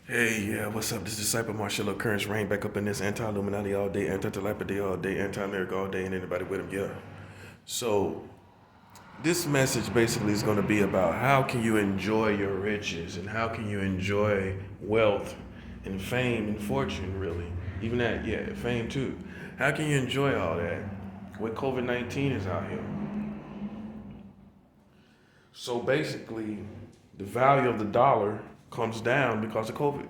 Hey, yeah, what's up? This is Disciple Marshall Occurrence Rain back up in this anti-Illuminati all day, anti-telepathy all day, anti-America all day, and anybody with him, yeah. So, this message basically is going to be about how can you enjoy your riches and how can you enjoy wealth and fame and fortune, really. Even that, yeah, fame too. How can you enjoy all that when COVID-19 is out here? So, basically, the value of the dollar comes down because of COVID.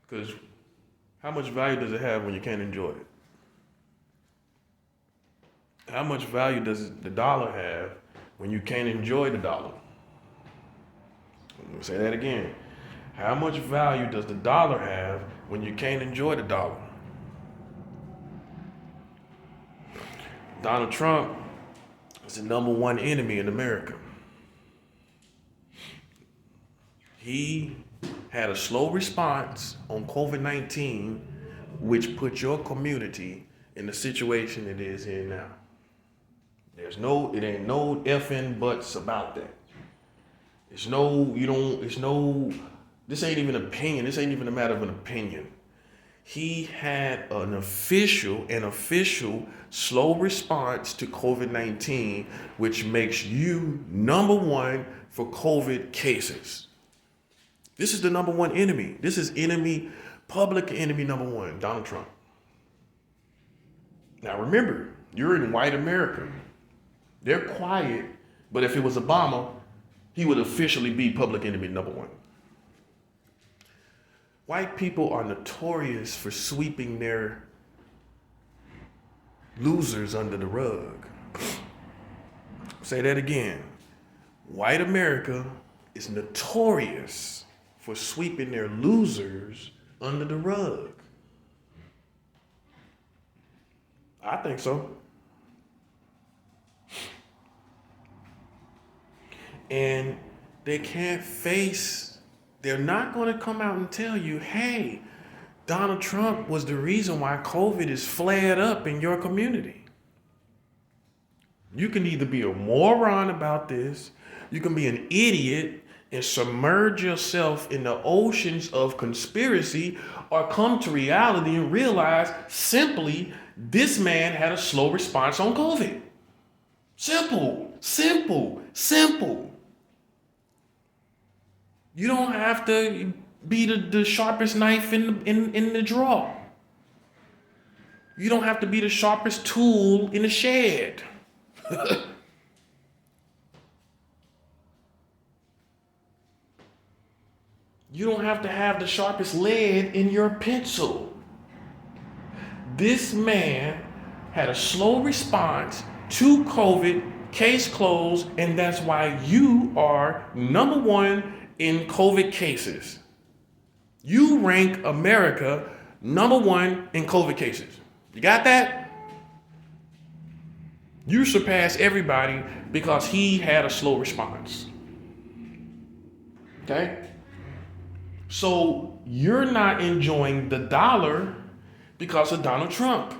Because how much value does it have when you can't enjoy it? How much value does the dollar have when you can't enjoy the dollar? Let me say that again. How much value does the dollar have when you can't enjoy the dollar? Donald Trump is the number one enemy in America. He had a slow response on COVID-19, which put your community in the situation it is in now. It ain't no effing buts about that. This ain't even opinion. This ain't even a matter of an opinion. He had an official slow response to COVID-19, which makes you number one for COVID cases. This is the number one enemy. This is public enemy number one, Donald Trump. Now remember, you're in white America. They're quiet, but if it was Obama, he would officially be public enemy number one. White people are notorious for sweeping their losers under the rug. Say that again. White America is notorious for sweeping their losers under the rug. I think so. And they're not going to come out and tell you, hey, Donald Trump was the reason why COVID is flared up in your community. You can either be a moron about this, you can be an idiot and submerge yourself in the oceans of conspiracy, or come to reality and realize simply this man had a slow response on COVID. Simple. You don't have to be the sharpest knife in the drawer. You don't have to be the sharpest tool in the shed. You don't have to have the sharpest lead in your pencil. This man had a slow response to COVID, case closed, and that's why you are number one in COVID cases. You rank America number one in COVID cases. You got that? You surpass everybody because he had a slow response. Okay? So you're not enjoying the dollar because of Donald Trump.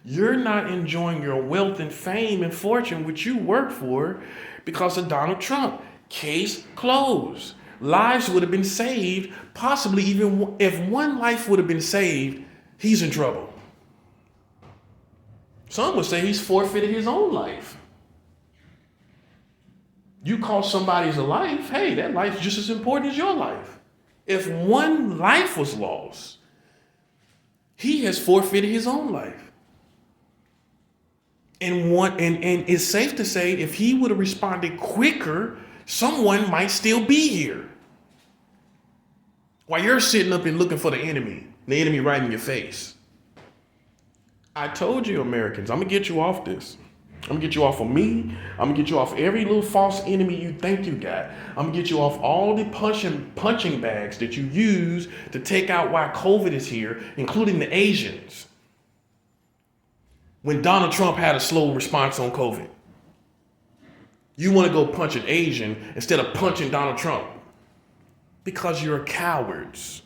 You're not enjoying your wealth and fame and fortune, which you work for, because of Donald Trump. Case closed. Lives would have been saved. Possibly even if one life would have been saved, he's in trouble. Some would say he's forfeited his own life. You cost somebody's life, hey, that life's just as important as your life. If one life was lost, he has forfeited his own life. And it's safe to say if he would have responded quicker, someone might still be here. While you're sitting up and looking for the enemy right in your face. I told you, Americans, I'm going to get you off this. I'm going to get you off of me. I'm going to get you off every little false enemy you think you got. I'm going to get you off all the punching bags that you use to take out why COVID is here, including the Asians. When Donald Trump had a slow response on COVID, you want to go punch an Asian instead of punching Donald Trump because you're cowards.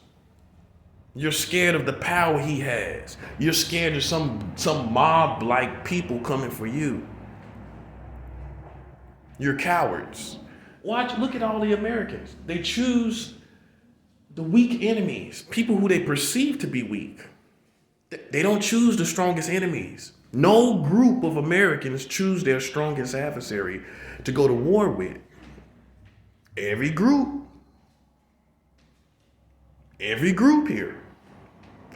You're scared of the power he has. You're scared of some mob-like people coming for you. You're cowards. Look at all the Americans. They choose the weak enemies, people who they perceive to be weak. They don't choose the strongest enemies. No group of Americans choose their strongest adversary to go to war with. Every group here.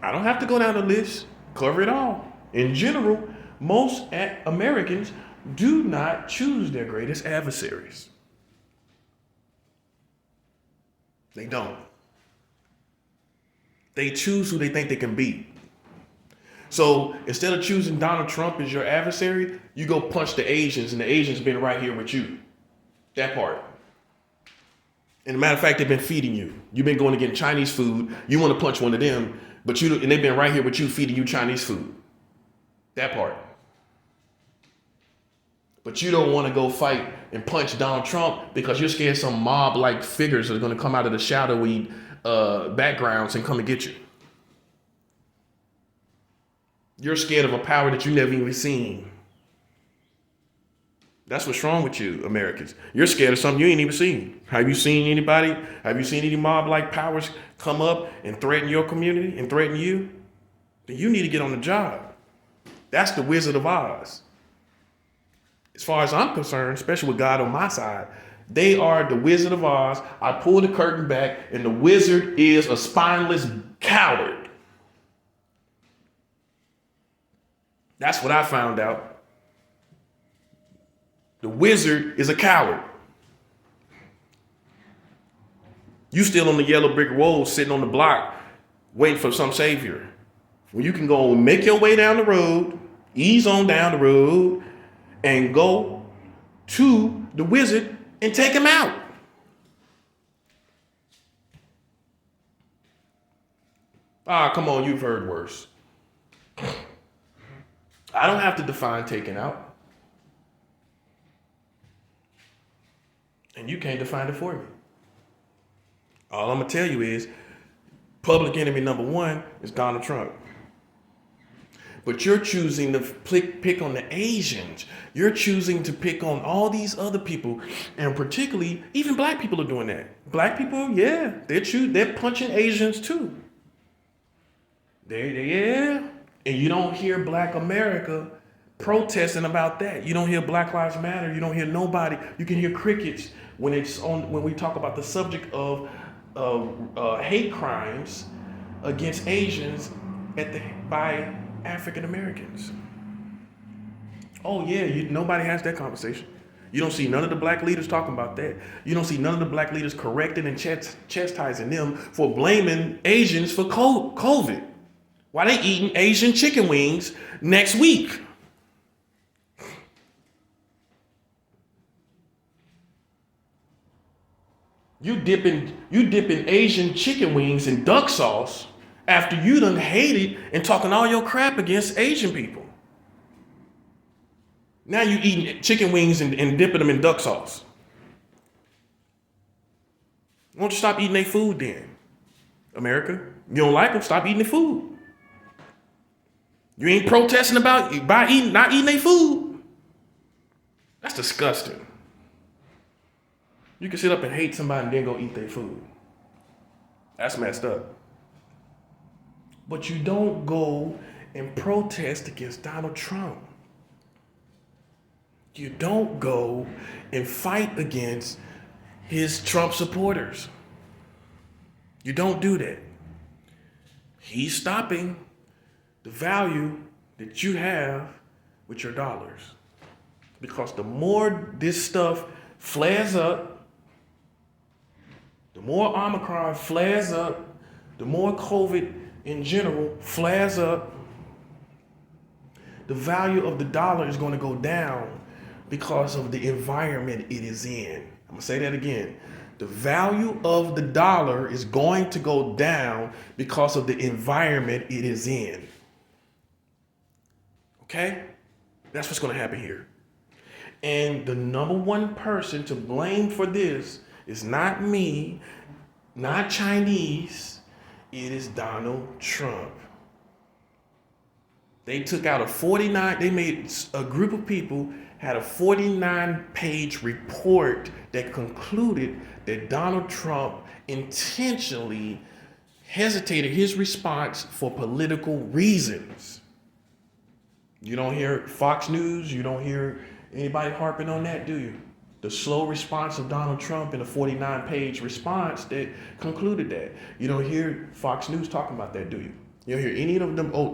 I don't have to go down the list, cover it all. In general, most Americans do not choose their greatest adversaries. They don't. They choose who they think they can beat. So instead of choosing Donald Trump as your adversary, you go punch the Asians, and the Asians been right here with you. That part. And a matter of fact, they've been feeding you. You've been going to get Chinese food. You want to punch one of them, and they've been right here with you feeding you Chinese food. That part. But you don't want to go fight and punch Donald Trump because you're scared some mob-like figures are going to come out of the shadowy backgrounds and come and get you. You're scared of a power that you never even seen. That's what's wrong with you, Americans. You're scared of something you ain't even seen. Have you seen anybody? Have you seen any mob-like powers come up and threaten your community and threaten you? Then you need to get on the job. That's the Wizard of Oz. As far as I'm concerned, especially with God on my side, they are the Wizard of Oz. I pull the curtain back, and the wizard is a spineless coward. That's what I found out. The wizard is a coward. You still on the yellow brick road, sitting on the block, waiting for some savior. When you can go and make your way down the road, ease on down the road, and go to the wizard and take him out. Come on, you've heard worse. I don't have to define taking out. And you can't define it for me. All I'm going to tell you is public enemy number one is Donald Trump. But you're choosing to pick on the Asians. You're choosing to pick on all these other people. And particularly, even black people are doing that. Black people, yeah, they're punching Asians too. Yeah. And you don't hear Black America protesting about that. You don't hear Black Lives Matter. You don't hear nobody. You can hear crickets when we talk about the subject of hate crimes against Asians by African Americans. Oh yeah, nobody has that conversation. You don't see none of the black leaders talking about that. You don't see none of the black leaders correcting and chastising them for blaming Asians for COVID. Why they eating Asian chicken wings next week? You dipping Asian chicken wings in duck sauce after you done hated and talking all your crap against Asian people. Now you eating chicken wings and dipping them in duck sauce. Why don't you stop eating their food then, America? You don't like them, stop eating their food. You ain't protesting about not eating their food. That's disgusting. You can sit up and hate somebody and then go eat their food. That's messed up. But you don't go and protest against Donald Trump. You don't go and fight against his Trump supporters. You don't do that. He's stopping the value that you have with your dollars. Because the more this stuff flares up, the more Omicron flares up, the more COVID in general flares up, the value of the dollar is going to go down because of the environment it is in. I'm going to say that again. The value of the dollar is going to go down because of the environment it is in. Okay? That's what's going to happen here. And the number one person to blame for this is not me, not Chinese. It is Donald Trump. They took out they made a group of people had a 49-page report that concluded that Donald Trump intentionally hesitated his response for political reasons. You don't hear Fox News, you don't hear anybody harping on that, do you? The slow response of Donald Trump in a 49-page response that concluded that. You don't hear Fox News talking about that, do you? You don't hear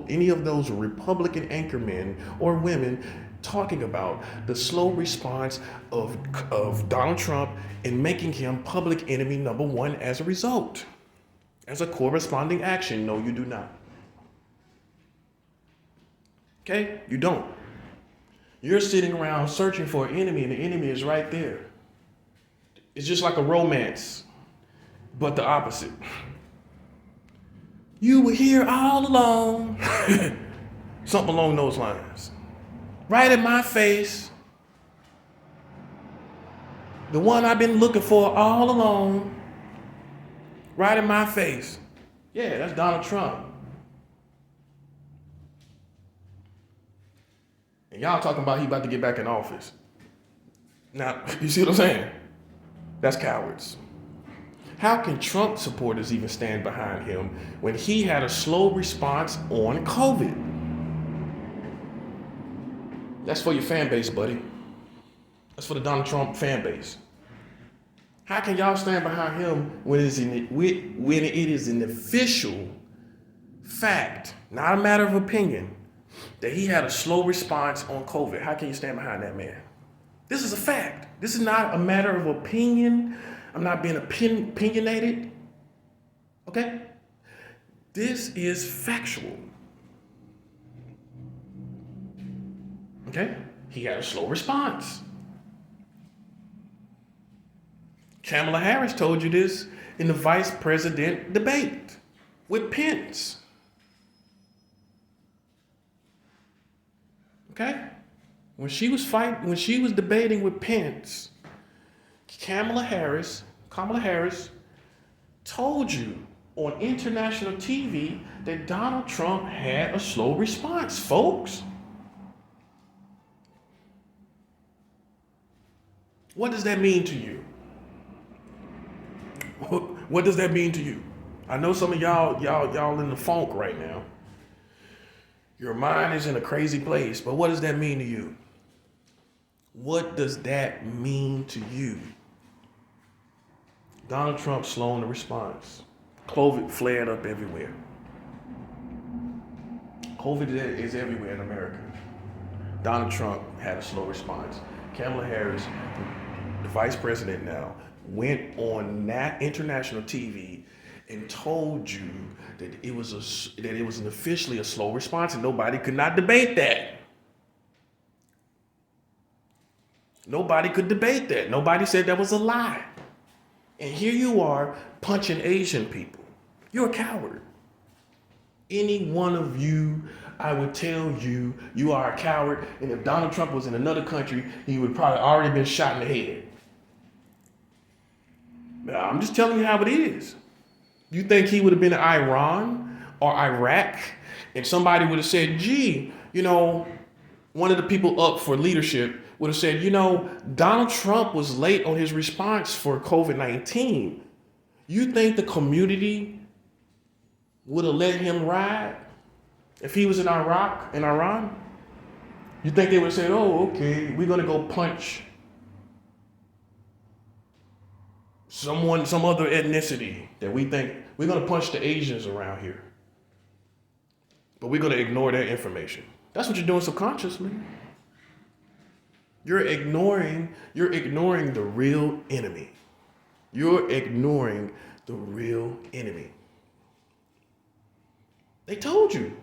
any of those Republican anchormen or women talking about the slow response of Donald Trump and making him public enemy number one as a result. As a corresponding action. No, you do not. Okay? You don't. You're sitting around searching for an enemy, and the enemy is right there. It's just like a romance, but the opposite. You were here all along. Something along those lines. Right in my face. The one I've been looking for all along. Right in my face. Yeah, that's Donald Trump. And y'all talking about he about to get back in office. Now, you see what I'm saying? That's cowards. How can Trump supporters even stand behind him when he had a slow response on COVID? That's for your fan base, buddy. That's for the Donald Trump fan base. How can y'all stand behind him when it is an official fact, not a matter of opinion, that he had a slow response on COVID? How can you stand behind that man? This is a fact. This is not a matter of opinion. I'm not being opinionated. Okay? This is factual. Okay? He had a slow response. Kamala Harris told you this in the vice president debate with Pence. Okay? When she was debating with Pence, Kamala Harris told you on international TV that Donald Trump had a slow response, folks. What does that mean to you? What does that mean to you? I know some of y'all in the funk right now. Your mind is in a crazy place, but what does that mean to you? What does that mean to you? Donald Trump slowing the response. COVID flared up everywhere. COVID is everywhere in America. Donald Trump had a slow response. Kamala Harris, the vice president now, went on international TV and told you that it was officially a slow response, and nobody could not debate that. Nobody could debate that. Nobody said that was a lie. And here you are punching Asian people. You're a coward. Any one of you, I would tell you, you are a coward. And if Donald Trump was in another country, he would probably already been shot in the head. I'm just telling you how it is. You think he would have been in Iran or Iraq and somebody would have said, gee, one of the people up for leadership would have said, Donald Trump was late on his response for COVID-19. You think the community would have let him ride if he was in Iraq and Iran? You think they would have said, oh, okay, we're going to go punch some other ethnicity that we think we're going to punch the Asians around here, but we're going to ignore their information. That's what you're doing subconsciously. You're ignoring the real enemy. You're ignoring the real enemy. They told you.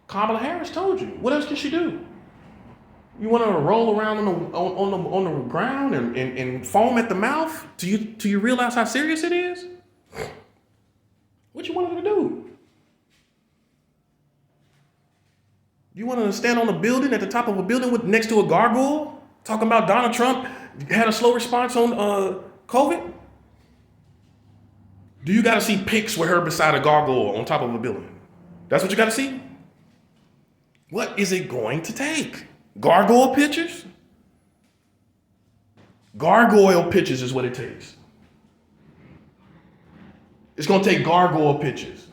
Kamala Harris told you. What else can she do? You want to roll around on the ground and foam at the mouth? Do you realize how serious it is? What you want her to do? You want to stand on a building at the top of a building next to a gargoyle, talking about Donald Trump had a slow response on COVID? Do you got to see pics with her beside a gargoyle on top of a building? That's what you got to see? What is it going to take? Gargoyle pictures? Gargoyle pictures is what it takes. It's going to take gargoyle pictures.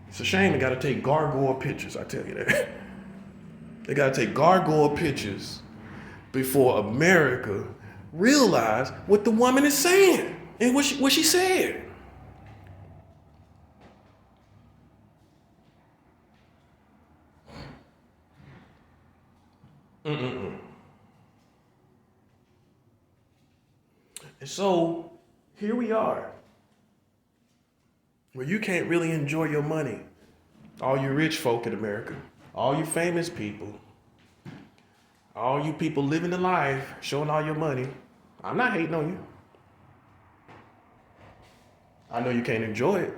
It's a shame they got to take gargoyle pictures, I tell you that. They got to take gargoyle pictures before America realize what the woman is saying and what she said. And so here we are, where you can't really enjoy your money. All you rich folk in America, all you famous people, all you people living the life, showing all your money. I'm not hating on you. I know you can't enjoy it.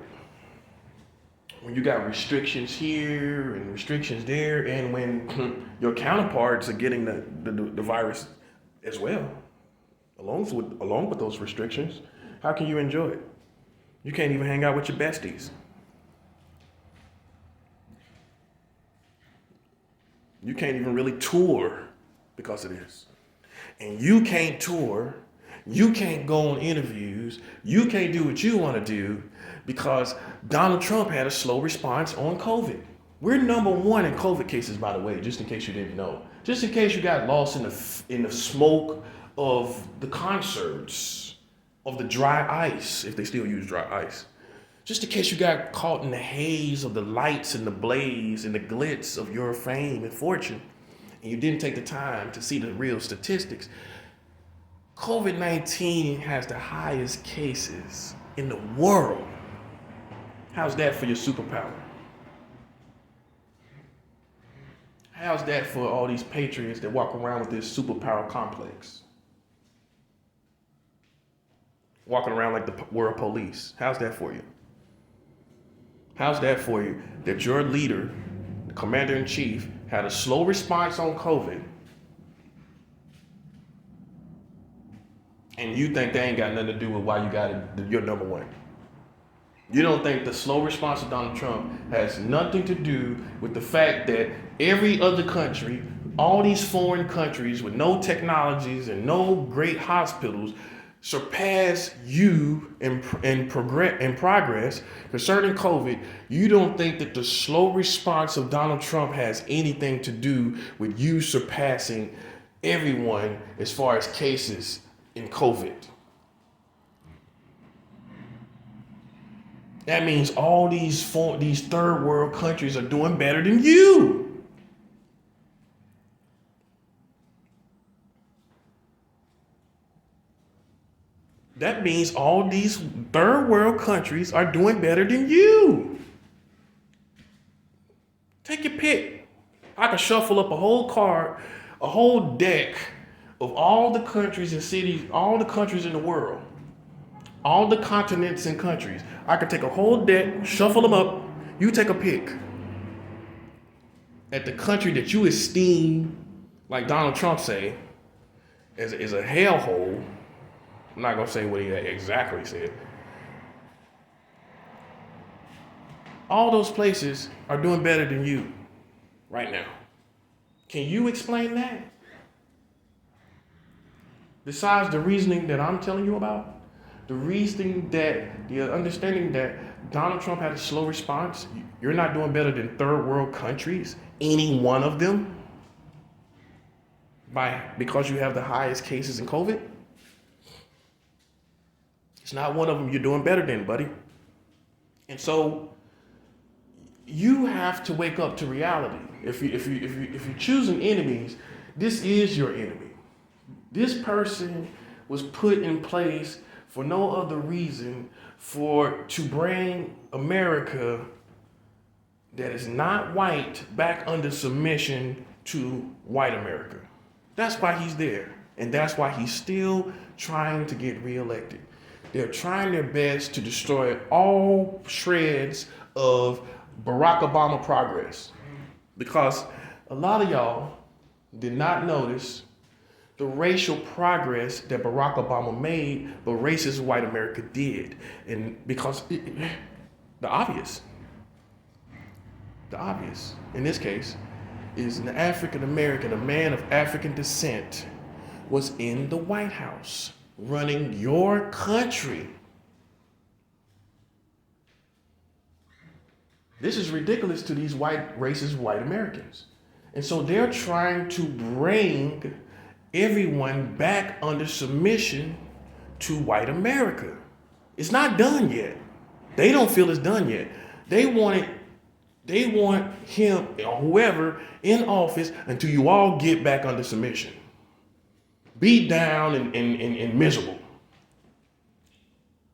When you got restrictions here and restrictions there, and when your counterparts are getting the virus as well, along with those restrictions, how can you enjoy it? You can't even hang out with your besties. You can't even really tour because of this. And you can't tour, you can't go on interviews, you can't do what you want to do because Donald Trump had a slow response on COVID. We're number one in COVID cases, by the way, just in case you didn't know. Just in case you got lost in the smoke of the concerts, of the dry ice, if they still use dry ice. Just in case you got caught in the haze of the lights and the blaze and the glitz of your fame and fortune, and you didn't take the time to see the real statistics. COVID-19 has the highest cases in the world. How's that for your superpower? How's that for all these patriots that walk around with this superpower complex? Walking around like the world police. How's that for you? How's that for you that your leader, the commander-in-chief, had a slow response on COVID, and you think they ain't got nothing to do with why you got it, you're number one? You don't think the slow response of Donald Trump has nothing to do with the fact that every other country, all these foreign countries with no technologies and no great hospitals, surpass you in progress concerning COVID? You don't think that the slow response of Donald Trump has anything to do with you surpassing everyone as far as cases in COVID? That means all these third world countries are doing better than you. That means all these third world countries are doing better than you. Take your pick. I can shuffle up a whole card, a whole deck of all the countries and cities, all the countries in the world, all the continents and countries. I can take a whole deck, shuffle them up. You take a pick at the country that you esteem, like Donald Trump say, is a hellhole. I'm not going to say what he exactly said. All those places are doing better than you right now. Can you explain that? Besides the reasoning that I'm telling you about, the understanding that Donald Trump had a slow response, you're not doing better than third world countries, any one of them, because you have the highest cases in COVID? It's not one of them you're doing better than, buddy. And so you have to wake up to reality. If you're choosing enemies, this is your enemy. This person was put in place for no other reason to bring America that is not white back under submission to white America. That's why he's there. And that's why he's still trying to get reelected. They're trying their best to destroy all shreds of Barack Obama progress. Because a lot of y'all did not notice the racial progress that Barack Obama made, but racist white America did. And because the obvious, in this case, is an African American, a man of African descent, was in the White House running your country. This is ridiculous to these white, racist white Americans. And so they're trying to bring everyone back under submission to white America. It's not done yet. They don't feel it's done yet. They want him or whoever in office until you all get back under submission. Beat down and miserable.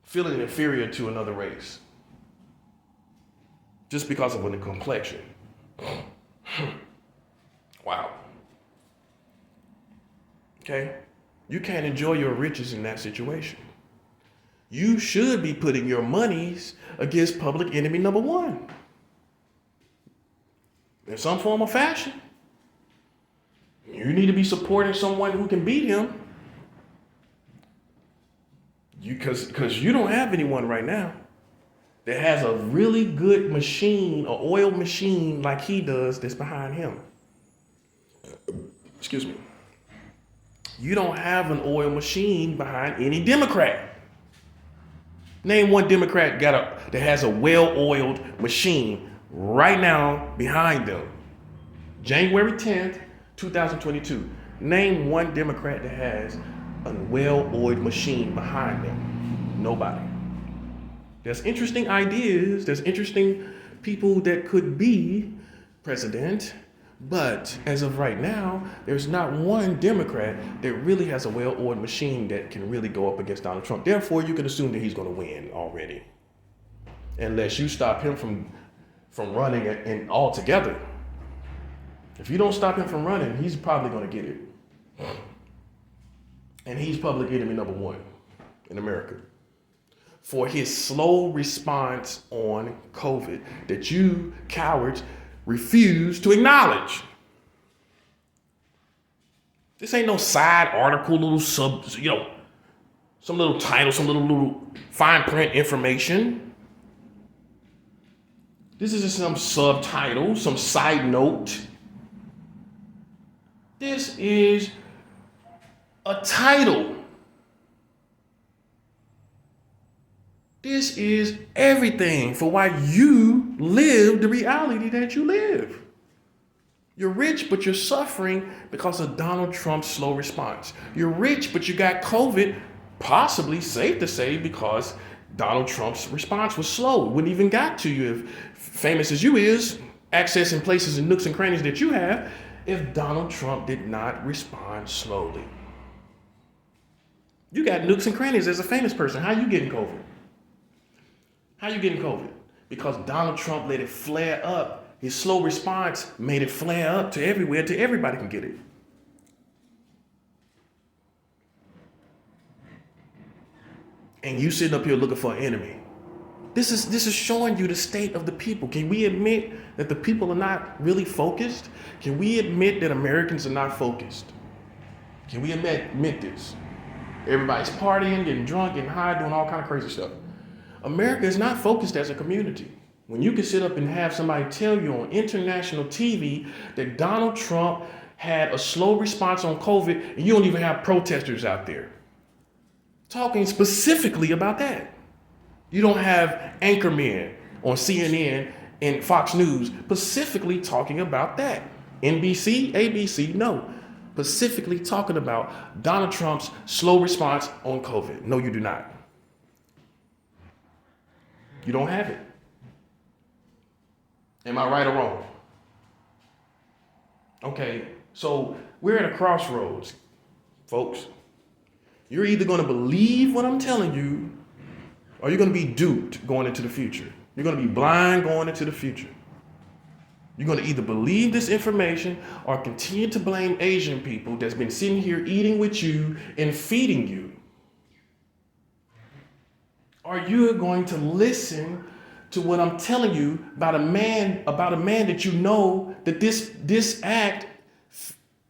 Feeling inferior to another race. Just because of the complexion. Wow. Okay? You can't enjoy your riches in that situation. You should be putting your monies against public enemy number one. In some form or fashion. You need to be supporting someone who can beat him. Because you don't have anyone right now that has a really good machine, an oil machine like he does that's behind him. Excuse me. You don't have an oil machine behind any Democrat. Name one Democrat that has a well-oiled machine right now behind them. January 10th, 2022. Name one Democrat that has a well-oiled machine behind them. Nobody. There's interesting ideas. There's interesting people that could be president. But as of right now, there's not one Democrat that really has a well-oiled machine that can really go up against Donald Trump. Therefore, you can assume that he's going to win already. Unless you stop him from running and altogether. If you don't stop him from running, he's probably going to get it. And he's public enemy number one in America. For his slow response on COVID that you cowards refuse to acknowledge. This ain't no side article, little some little title, some little fine print information. This is just some subtitle, some side note. This is a title. This is everything for why you live the reality that you live. You're rich, but you're suffering because of Donald Trump's slow response. You're rich, but you got COVID, possibly safe to say, because Donald Trump's response was slow. It wouldn't even got to you, if famous as you is, accessing places and nooks and crannies that you have, if Donald Trump did not respond slowly. You got nooks and crannies as a famous person. How you getting COVID? How you getting COVID? Because Donald Trump let it flare up. His slow response made it flare up to everywhere, to everybody can get it. And you sitting up here looking for an enemy. This is showing you the state of the people. Can we admit that the people are not really focused? Can we admit that Americans are not focused? Can we admit this? Everybody's partying, getting drunk, getting high, doing all kind of crazy stuff. America is not focused as a community. When you can sit up and have somebody tell you on international TV that Donald Trump had a slow response on COVID, and you don't even have protesters out there talking specifically about that. You don't have anchormen on CNN and Fox News specifically talking about that. NBC, ABC, no. Specifically talking about Donald Trump's slow response on COVID. No, you do not. You don't have it. Am I right or wrong? Okay, so we're at a crossroads, folks. You're either going to believe what I'm telling you, or you're going to be duped going into the future. You're going to be blind going into the future. You're going to either believe this information or continue to blame Asian people that's been sitting here eating with you and feeding you. Or you're going to listen to what I'm telling you about a man that you know that this act,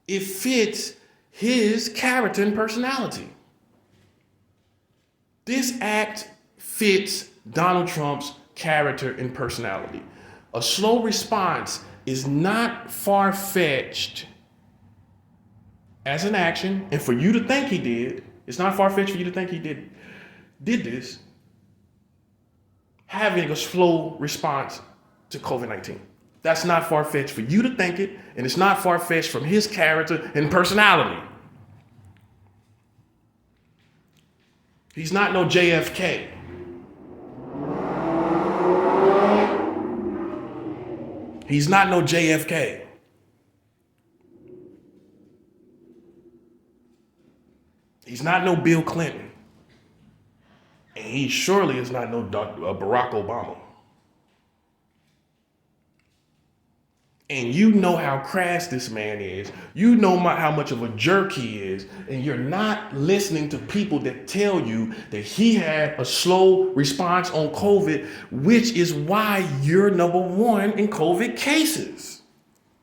it fits his character and personality. This act fits Donald Trump's character and personality. A slow response is not far-fetched as an action, and for you to think he did, it's not far-fetched for you to think he did this, having a slow response to COVID-19. That's not far-fetched for you to think it, and it's not far-fetched from his character and personality. He's not no JFK. He's not no JFK. He's not no Bill Clinton. And he surely is not no Barack Obama. And you know how crass this man is. You know how much of a jerk he is. And you're not listening to people that tell you that he had a slow response on COVID, which is why you're number one in COVID cases.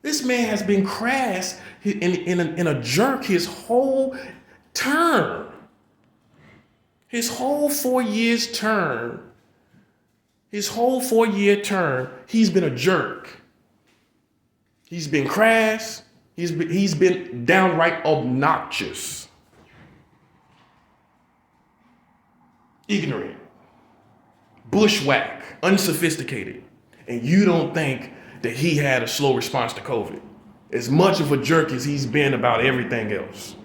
This man has been crass in a jerk his whole term. His whole 4 years term. His whole 4-year term, he's been a jerk. He's been crass. He's been downright obnoxious. Ignorant. Bushwhack. Unsophisticated. And you don't think that he had a slow response to COVID. As much of a jerk as he's been about everything else.